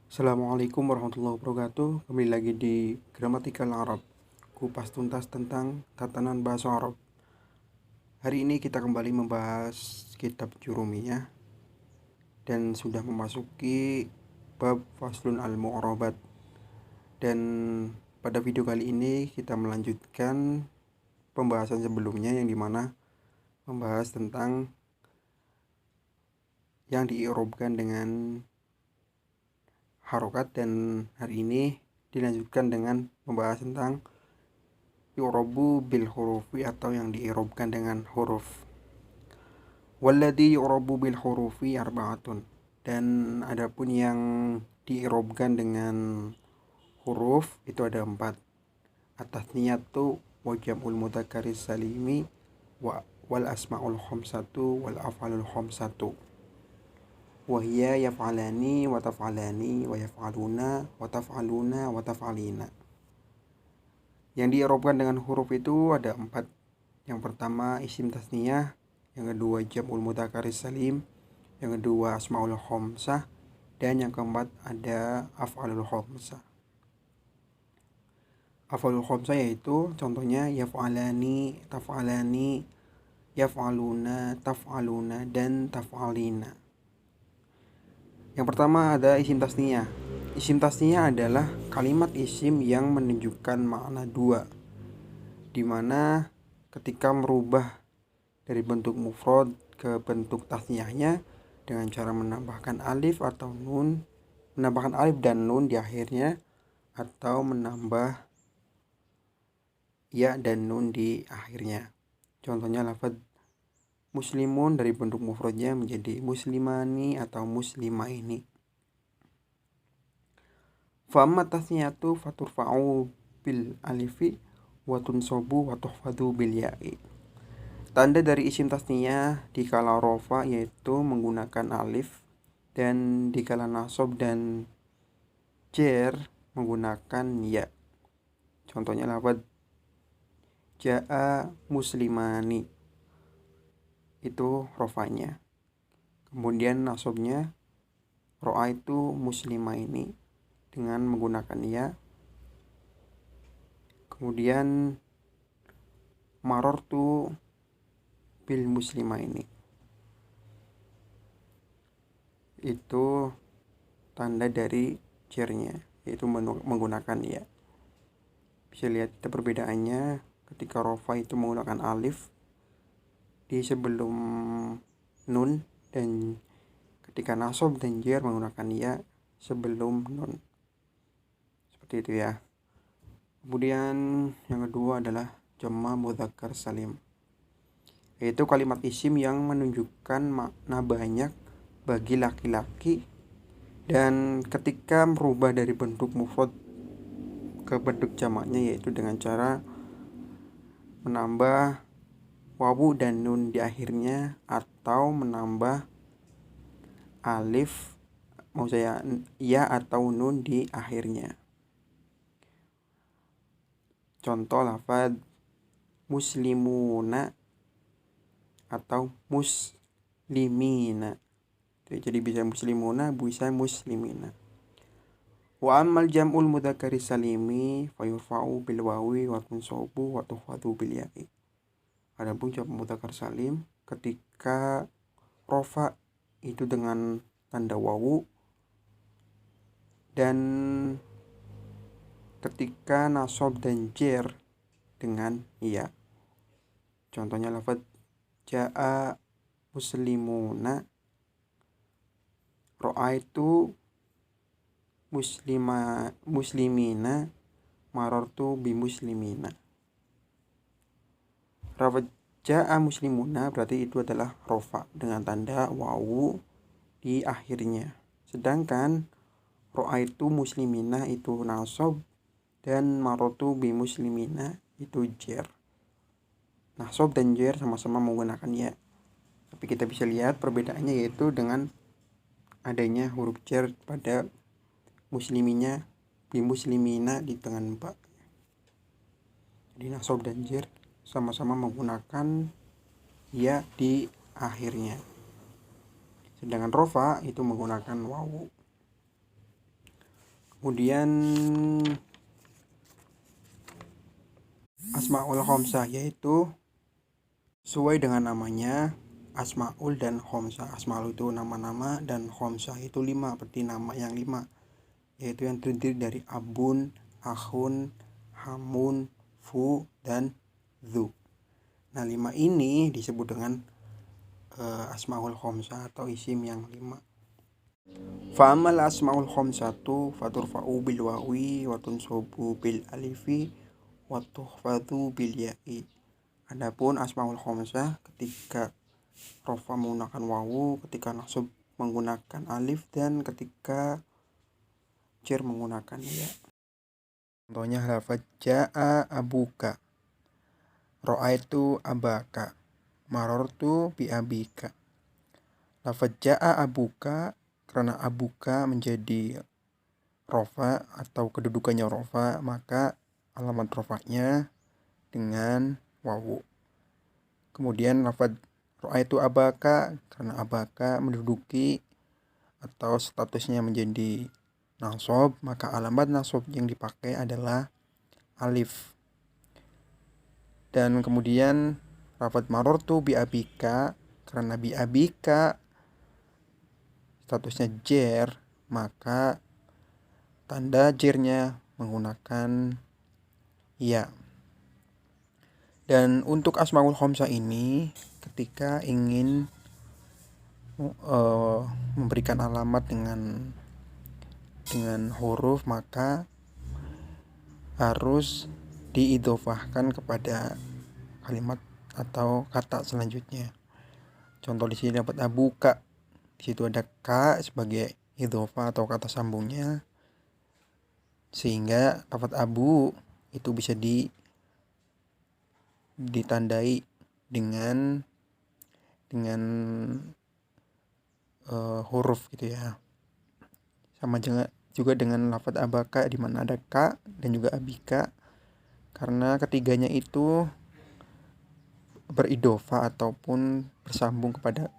Assalamualaikum warahmatullahi wabarakatuh. Kembali lagi di Gramatikal Arab, kupas tuntas tentang tatanan bahasa Arab. Hari ini kita kembali membahas kitab Jurumiyah dan sudah memasuki bab Faslun al-Mu'arabat. Dan pada video kali ini kita melanjutkan pembahasan sebelumnya yang dimana membahas tentang yang diirobkan dengan harokat, dan hari ini dilanjutkan dengan membahas tentang yu'rabu bil hurufi atau yang diirobkan dengan huruf. Walladhi yu'rabu bil hurufi arba'atun, dan adapun yang diirobkan dengan huruf itu ada 4. At-tasniyatu wa jam'ul mudzakkaris salimi wal asma'ul khamsatu wal af'alul khamsatu wa hiya yaf'alani wa taf'alani wa yaf'aluna wa taf'aluna wa taf'alina. Yang diirobkan dengan huruf itu ada 4. Yang pertama isim tasniyah, yang kedua jam'ul mudzakkaris salim, yang kedua asmaul khamsah, dan yang keempat ada af'alul khamsah. Af'alul khamsah yaitu contohnya yaf'alani, taf'alani, yaf'aluna, taf'aluna, dan taf'alina. Yang pertama ada isim tasniyah. Isim tasniyah adalah kalimat isim yang menunjukkan makna 2, di mana ketika merubah dari bentuk mufrad ke bentuk tasniyahnya dengan cara menambahkan alif dan nun di akhirnya, atau menambah ya dan nun di akhirnya. Contohnya lafaz muslimun dari bentuk mufradnya menjadi muslimani atau muslimaini. Fa amma tasniyatu faturfa'u bil alifi wa tunsabu wa tuhfadhu bil ya'i. Tanda dari isim tasniyah dikala rofa yaitu menggunakan alif, dan dikala nasab dan jar menggunakan ya. Contohnya lafaz ja'a muslimani, itu rofanya. Kemudian nasabnya ro'a itu muslimaini dengan menggunakan ya. Kemudian marortu bil muslimaini, itu tanda dari jarnya yaitu menggunakan ya. Bisa lihat perbedaannya ketika rofa itu menggunakan alif di sebelum nun, dan ketika nasab dan jar menggunakan ya sebelum nun. Seperti itu ya. Kemudian yang kedua adalah jamma mudzakkar salim, yaitu kalimat isim yang menunjukkan makna banyak bagi laki-laki, dan ketika merubah dari bentuk mufrad ke bentuk jamaknya yaitu dengan cara menambah wawu dan nun di akhirnya, atau menambah alif ya atau nun di akhirnya. Contoh lafaz muslimuna atau muslimina. Jadi bisa muslimuna, bisa muslimina. Wa ammal jam'ul mudzakkari salimi fayurfa'u bil wawi wa tunsabu wa tuhfadhu bil ya'i. Adapun jam mudzakkar salim ketika rofa itu dengan tanda wawu, dan ketika nasab dan jar dengan iya. Contohnya lafaz ja'a muslimuna, ro'a itu muslimina, marartu bi muslimina. Lafaz ja'a muslimuna berarti itu adalah rofa dengan tanda wawu di akhirnya. Sedangkan ro'a itu muslimina itu nasab, dan marartu bi muslimina itu jar. Nasab dan jar sama-sama menggunakan ya, tapi kita bisa lihat perbedaannya yaitu dengan adanya huruf jar pada musliminya bi muslimina di tangan ba. Jadi nasab dan jar sama-sama menggunakan ya di akhirnya, sedangkan rofa itu menggunakan wawu. Kemudian asmaul khamsah, yaitu sesuai dengan namanya asmaul dan khamsah. Asmaul itu nama-nama dan khamsah itu 5, berarti nama yang 5, yaitu yang terdiri dari abun, akhun, hamun, fu, dan dzu. Nah, 5 ini disebut dengan asmaul khamsah atau isim yang 5. Fa'amal asmaul khamsatu faturfa'u bil wawi wa tunsabu bil alifi wa tuhfadhu bil ya'i. Adapun asmaul khamsah ketika rafa menggunakan wawu, ketika nasab menggunakan alif, dan ketika jar menggunakan ya. Contohnya lafaz ja'a abuka, ra'aitu abaka, marartu bi abika. Lafaz ja'a abuka karena abuka menjadi rofa atau kedudukannya rofa, maka alamat rofanya dengan wawu. Kemudian lafaz ra'aitu abaka karena abaka menduduki atau statusnya menjadi nasab, maka alamat nasab yang dipakai adalah alif. Dan kemudian lafaz marartu bi abika karena bi abika statusnya jar, maka tanda jarnya menggunakan ya. Dan untuk asmaul khamsah ini ketika ingin memberikan alamat dengan huruf, maka harus diidhofahkan kepada kalimat atau kata selanjutnya. Contoh di sini dapat abuka. Di situ ada ka sebagai idhofah atau kata sambungnya, sehingga lafaz abu itu bisa ditandai dengan huruf gitu ya. Sama juga dengan lafaz abaka di mana ada ka dan juga abika, karena ketiganya itu beridhofah ataupun bersambung kepada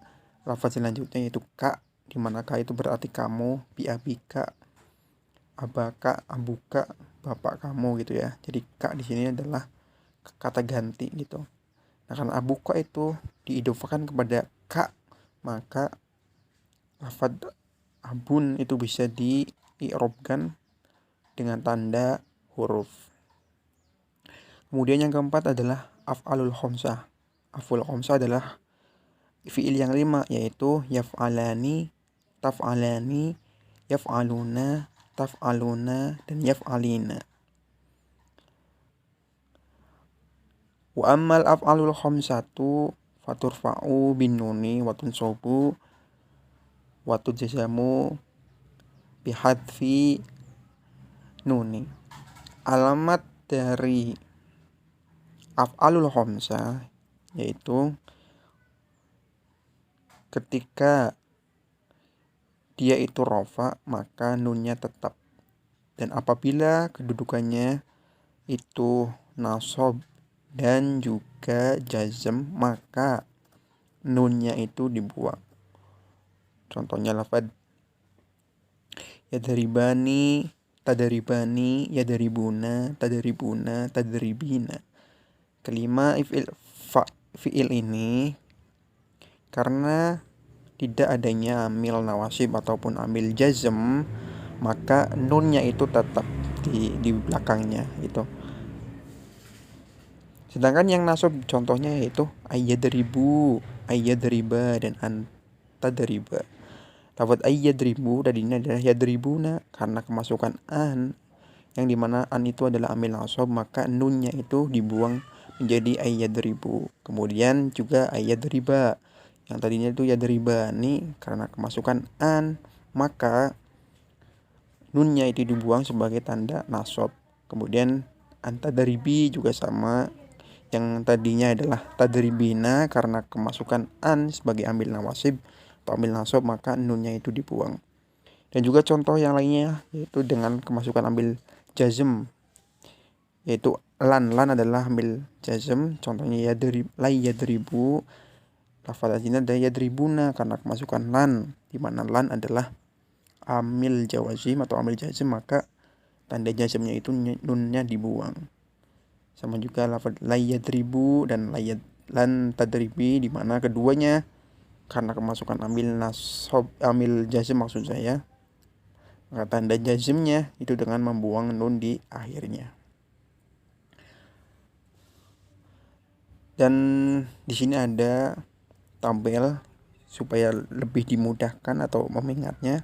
lafaz selanjutnya, yaitu ka, di mana ka itu berarti kamu, bi abika, abaka, abuka, bapak kamu gitu ya. Jadi ka di sini adalah kata ganti gitu. Nah, karena abuka itu diidhofahkan kepada ka, maka lafaz abun itu bisa diirobkan dengan tanda huruf. Kemudian yang keempat adalah af'alul khamsah. Af'alul khamsah adalah fi'il yang 5, yaitu yaf'alani, taf'alani, yaf'aluna, taf'aluna, dan yaf'alina. Wa ammal af'alul khamsatu faturfa'u bin nuni wa tunsabu wa tujzamu bihadfi nuni. Alamat dari af'alul khamsah yaitu ketika dia itu rofa, maka nunnya tetap. Dan apabila kedudukannya itu nasab dan juga jazm, maka nunnya itu dibuang. Contohnya lafaz yadribani, tadribani, yadribuna, tadribuna, tadribina. Kelima fi'il ini karena tidak adanya amil nawasib ataupun amil jazm, maka nunnya itu tetap di belakangnya itu. Sedangkan yang nasab contohnya yaitu ayyadribu, ayyadriba, dan antadriba. Lafaz ayyadribu tadinya adalah yadribuna karena kemasukan an, yang dimana an itu adalah amil nasab, maka nunnya itu dibuang menjadi ayyadribu. Kemudian juga ayyadriba, yang tadinya itu yadribani karena kemasukan an, maka nunnya itu dibuang sebagai tanda nasab. Kemudian antadribi juga sama, yang tadinya adalah tadribina karena kemasukan an sebagai amil nawasib atau amil nasab, maka nunnya itu dibuang. Dan juga contoh yang lainnya yaitu dengan kemasukan amil jazm, yaitu lan adalah amil jazm. Contohnya yadribu, lafaz ini ada yadribuna karena kemasukan lan, di mana lan adalah amil jawazim atau amil jazm, maka tanda jazmnya itu nunnya dibuang. Sama juga lafaz layadribu dan lan tadribi, di mana keduanya karena kemasukan amil jazm maksud saya, maka tanda jazmnya itu dengan membuang nun di akhirnya. Dan di sini ada tabel supaya lebih dimudahkan atau mengingatnya.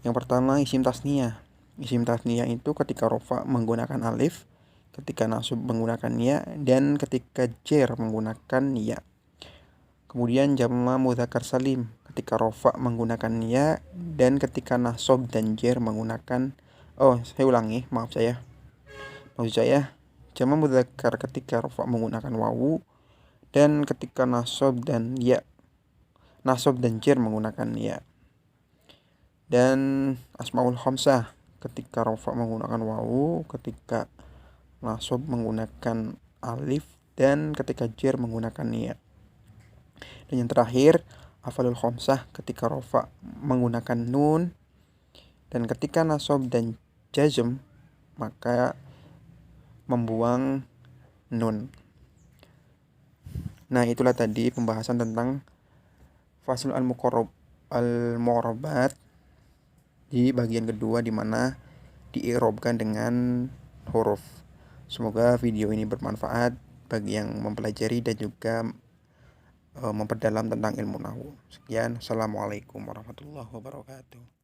Yang pertama isim tasniyah. Isim tasniyah itu ketika rofa menggunakan alif, ketika nasab menggunakan ya, dan ketika jar menggunakan ya. Kemudian jama mudzakkar salim, ketika rofa menggunakan ya, dan ketika nasab dan jar menggunakan, saya ulangi, maksud saya jama mudzakkar ketika rofa menggunakan wawu, dan ketika nasab dan jar menggunakan ya. Dan asmaul khamsah ketika rofa menggunakan wawu, ketika nasab menggunakan alif, dan ketika jar menggunakan ya. Dan yang terakhir afalul khamsah ketika rofa menggunakan nun, dan ketika nasab dan jazm maka membuang nun. Nah, itulah tadi pembahasan tentang faslul al-mu'rabat di bagian kedua, di mana diirobkan dengan huruf. Semoga video ini bermanfaat bagi yang mempelajari dan juga memperdalam tentang ilmu nahwu. Sekian, assalamualaikum warahmatullahi wabarakatuh.